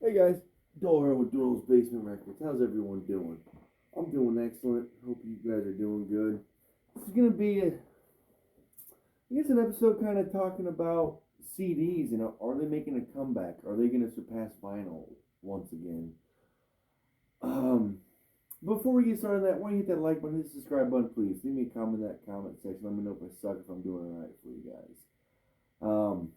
Hey guys, Dole here with Dole's Basement Records. How's everyone doing? I'm doing excellent. Hope you guys are doing good. This is gonna be, an episode kind of talking about CDs. Are they making a comeback? Are they gonna surpass vinyl once again? Um, Before we get started on that, why don't you hit that like button, hit the subscribe button, please. Leave me a comment in that comment section. Let me know if I suck, if I'm doing alright for you guys. Um,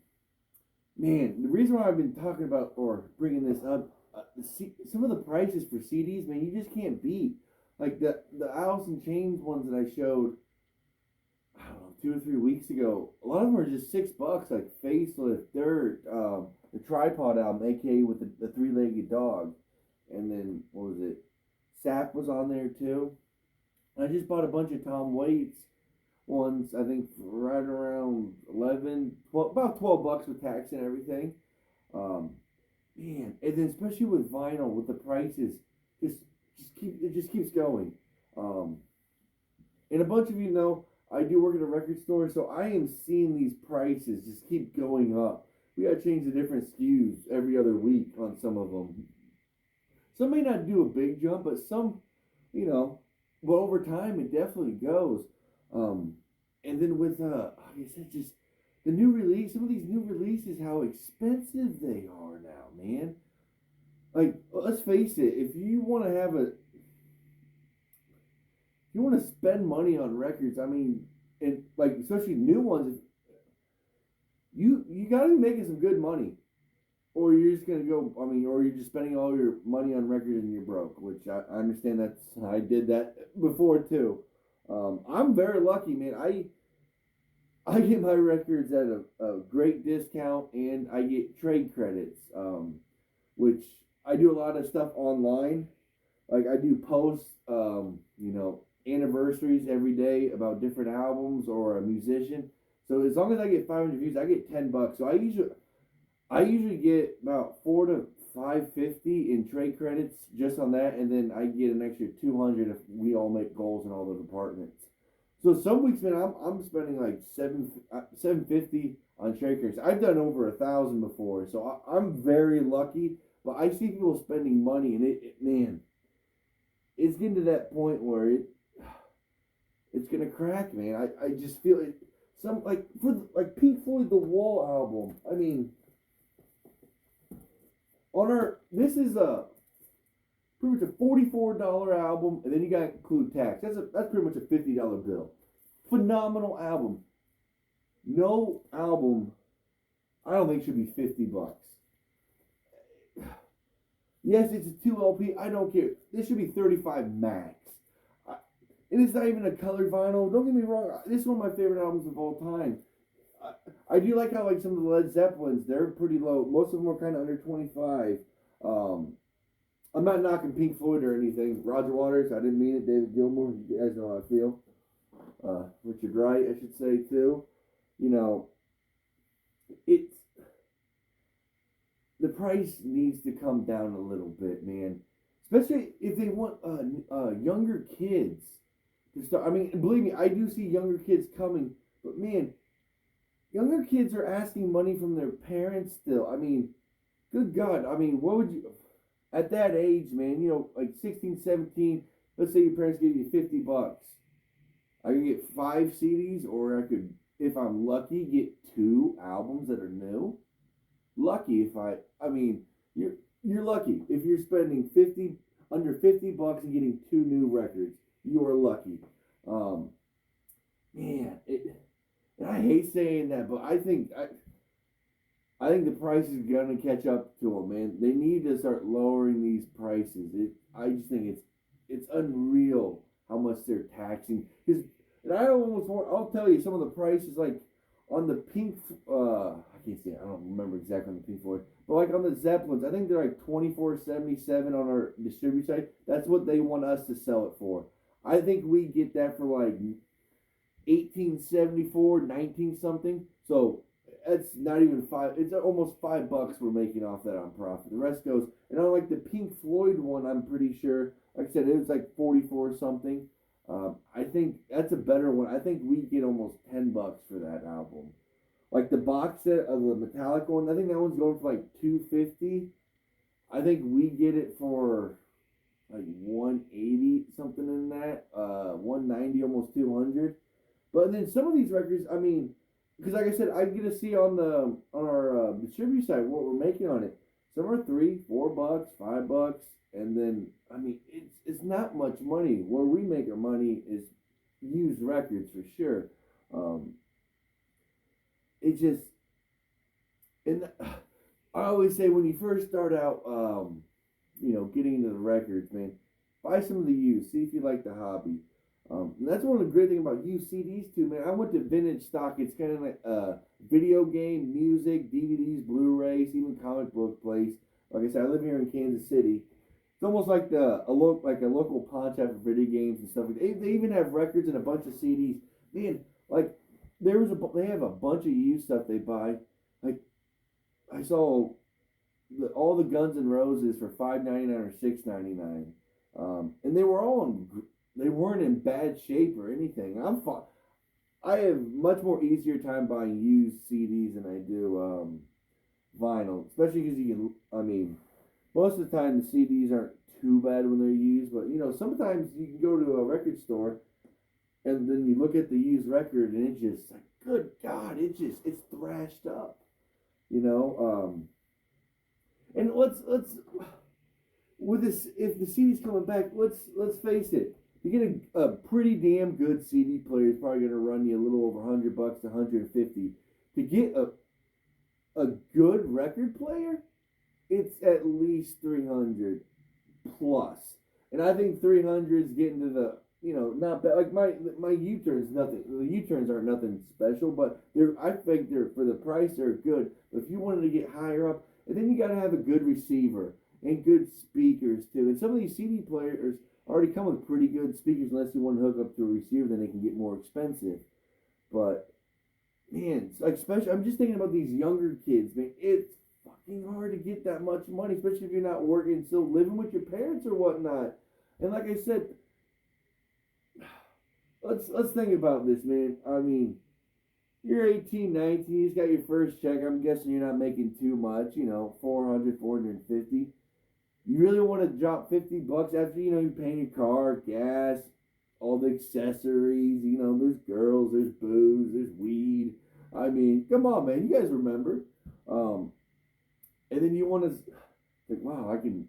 Man, the reason why I've been talking about or bringing this up, some of the prices for CDs, man, you just can't beat. Like the Alice in Chains ones that I showed, I don't know, 2 or 3 weeks ago. A lot of them are just $6, like Facelift, Dirt, the Tripod album, aka with the three-legged dog, and then what was it? Sap was on there too. I just bought a bunch of Tom Waits ones, I think right around 11, 12, about $12 with tax and everything. Um, Man, and then especially with vinyl, with the prices, just it just keeps going. Um, and a bunch of you know I do work at a record store, so I am seeing these prices just keep going up. We gotta change the different SKUs every other week on some of them. Some may not do a big jump, but some, you know, well over time it definitely goes. Um, and then with like I said, just the new release, some of these new releases, how expensive they are now, man. Like, let's face it, if you want to you want to spend money on records, I mean, and like especially new ones, you got to be making some good money, or you're just gonna go. I mean, or you're just spending all your money on records and you're broke. Which I understand. I did that before too. I'm very lucky, man. I get my records at a great discount, and I get trade credits, which I do a lot of stuff online. Like I do posts, anniversaries every day about different albums or a musician. So as long as I get 500 views, I get $10. So I usually get about 4 to 550 in trade credits just on that, and then I get an extra 200 if we all make goals in all the departments. So some weeks, man, I'm spending like 750 on trade credits. I've done over 1,000 before, so I'm very lucky. But I see people spending money, and man, it's getting to that point where it's gonna crack, man. I just feel it. Some like Pink Floyd, the Wall album. I mean, on our this is a pretty much a $44 album, and then you got to include tax. That's pretty much a $50 bill. Phenomenal album. No album, I don't think should be $50. Yes, it's a 2 LP. I don't care. This should be 35 max. And it's not even a colored vinyl. Don't get me wrong. This is one of my favorite albums of all time. I do like how like some of the Led Zeppelins, they're pretty low. Most of them are kind of under 25. Um, I'm not knocking Pink Floyd or anything. Roger Waters, I didn't mean it. David Gilmour, you guys know how I feel. Richard Wright, I should say too. You know, it's the price needs to come down a little bit, man. Especially if they want younger kids to start. I mean, believe me, I do see younger kids coming, but man, younger kids are asking money from their parents still. I mean, good God. I mean, what would you, at that age, man, like 16, 17, let's say your parents gave you $50. I could get 5 CDs, or I could, if I'm lucky, get 2 albums that are new. Lucky if I mean, you're lucky if you're spending under $50 and getting 2 new records. You are lucky. Um, Man, and I hate saying that, but I think the price is gonna catch up to them, man. They need to start lowering these prices. I just think it's unreal how much they're taxing. Because, and I almost want, I'll tell you some of the prices like on the Pink. I can't say, I don't remember exactly on the Pink Floyd, but like on the Zeppelins, I think they're like 24.77 on our distributor site. That's what they want us to sell it for. I think we get that for like 1874, 19 something. So that's not even five. It's almost $5 we're making off that on profit. The rest goes, and on like the Pink Floyd one, I'm pretty sure. Like I said, it was like 44 something. I think that's a better one. I think we get almost $10 for that album. Like the box set of the Metallica one, I think that one's going for like 250. I think we get it for like 180 something in that, 190 almost 200. But then some of these records, I mean, because like I said, I get to see on our distributor side what we're making on it. Some are $3, $4, $5, and then I mean it's not much money. Where we make our money is used records for sure. Um, it just and I always say when you first start out, getting into the records, man, buy some of the used. See if you like the hobby. And that's one of the great things about used CDs too, man. I went to vintage stock. It's kind of like video game, music, DVDs, Blu-rays, even comic book place. Like I said, I live here in Kansas City. It's almost like like a local pawn shop for video games and stuff. They even have records and a bunch of CDs. Man, like they have a bunch of used stuff they buy. Like I saw all the Guns N' Roses for $5.99 or $6.99, and they weren't in bad shape or anything. I have much more easier time buying used CDs than I do vinyl, especially because you can. I mean, most of the time the CDs aren't too bad when they're used, but sometimes you can go to a record store and then you look at the used record and it's just like, good God, it's thrashed up, you know. And let's with this, if the CD's coming back, let's face it. You get a pretty damn good CD player is probably going to run you a little over $100 to 150. To get a good record player, it's at least 300 plus. And I think 300 is getting to the not bad. Like my U-turns nothing. The U-turns aren't nothing special, but I think they're for the price they're good. But if you wanted to get higher up, and then you got to have a good receiver and good speakers too. And some of these CD players already come with pretty good speakers, unless you want to hook up to a receiver, then they can get more expensive. But man, it's like especially I'm just thinking about these younger kids. Man, it's fucking hard to get that much money, especially if you're not working, still living with your parents or whatnot. And like I said, let's think about this, man. I mean, you're 18, 19, you just got your first check. I'm guessing you're not making too much, 400, 450. You really want to drop $50 after, you're paying your car, gas, all the accessories, there's girls, there's booze, there's weed. I mean, come on, man. You guys remember. And then you want to think, wow, I can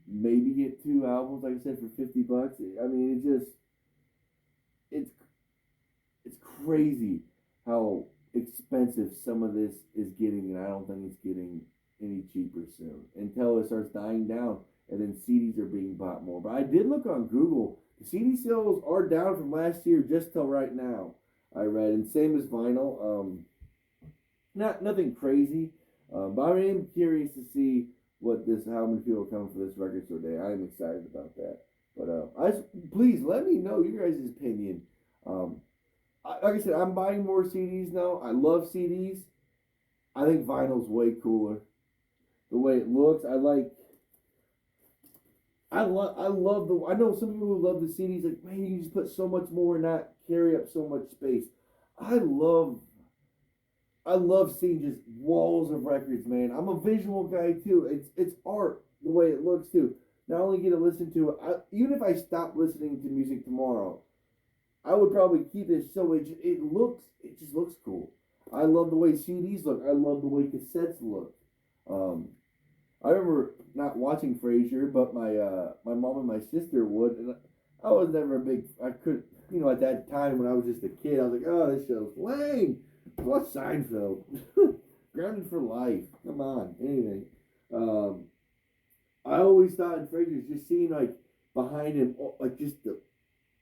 maybe get 2 albums, like I said, for $50. I mean, it's crazy how expensive some of this is getting, and I don't think it's getting any cheaper soon until it starts dying down, and then CDs are being bought more. But I did look on Google. The CD sales are down from last year just till right now. I read, and same as vinyl. Nothing crazy, but I am curious to see how many people are coming for this record store day. I am excited about that. But please let me know your guys' opinion. Like I said, I'm buying more CDs now. I love CDs. I think vinyl's way cooler. The way it looks, I love the. I know some people who love the CDs. Like, man, you can just put so much more and not carry up so much space. I love seeing just walls of records, man. I'm a visual guy too. It's art the way it looks too. Not only get to listen to it, even if I stop listening to music tomorrow, I would probably keep it so it just looks cool. I love the way CDs look. I love the way cassettes look. I remember not watching Frasier, but my mom and my sister would, and I was never a big. I could, at that time when I was just a kid, I was like, oh, this show's lame. What's Seinfeld? Grounded for Life. Come on. Anyway, I always thought in Frasier, just seeing like behind him, like just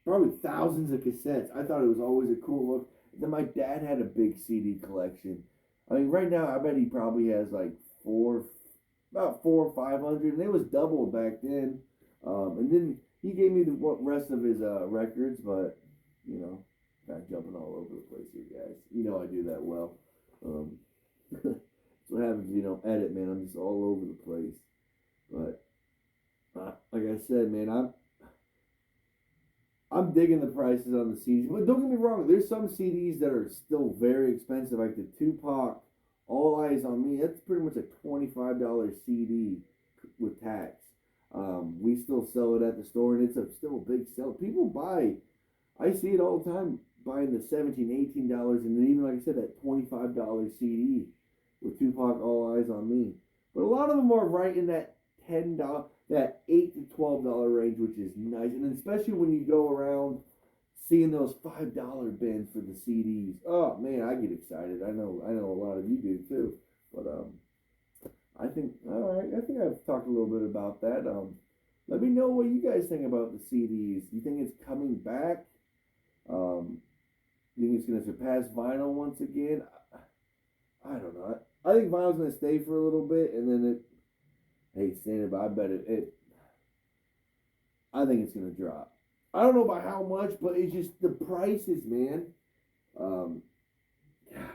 probably thousands of cassettes. I thought it was always a cool look. And then my dad had a big CD collection. I mean, right now I bet he probably has like about 400 or 500, and it was doubled back then. And then he gave me the rest of his records, but not jumping all over the place here, guys. I do that well. That's what happens if you don't edit, man. I'm just all over the place. But like I said, man, I'm digging the prices on the CDs. But don't get me wrong, there's some CDs that are still very expensive, like the Tupac All Eyes on Me. That's pretty much a $25 CD. with tax. We still sell it at the store, and it's still a big sell. People buy. I see it all the time, buying the $17, $18, and then even like I said, that $25 CD with Tupac, All Eyes on Me. But a lot of them are right in that $10, that $8 to $12 range, which is nice, and especially when you go around seeing those $5 bins for the CDs. Oh man, I get excited. I know a lot of you do too. But I think all right. I think I've talked a little bit about that. Let me know what you guys think about the CDs. Do you think it's coming back? You think it's gonna surpass vinyl once again? I don't know. I think vinyl's gonna stay for a little bit, and then it. Hey, saying it, but I bet it. I think it's gonna drop. I don't know about how much, but it's just the prices, man. Um,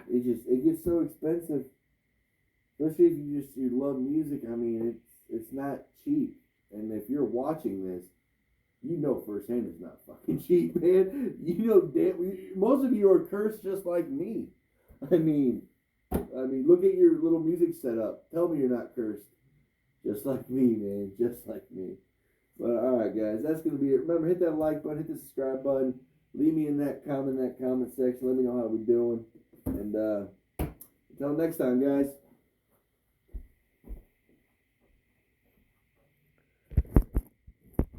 it gets so expensive, especially if you love music. I mean, it's not cheap, and if you're watching this, you know firsthand it's not fucking cheap, man. You know, most of you are cursed just like me. I mean, look at your little music setup. Tell me you're not cursed, just like me, man. Just like me. But alright guys, that's gonna be it. Remember, hit that like button, hit the subscribe button, leave me in that comment section, let me know how we're doing. And until next time guys.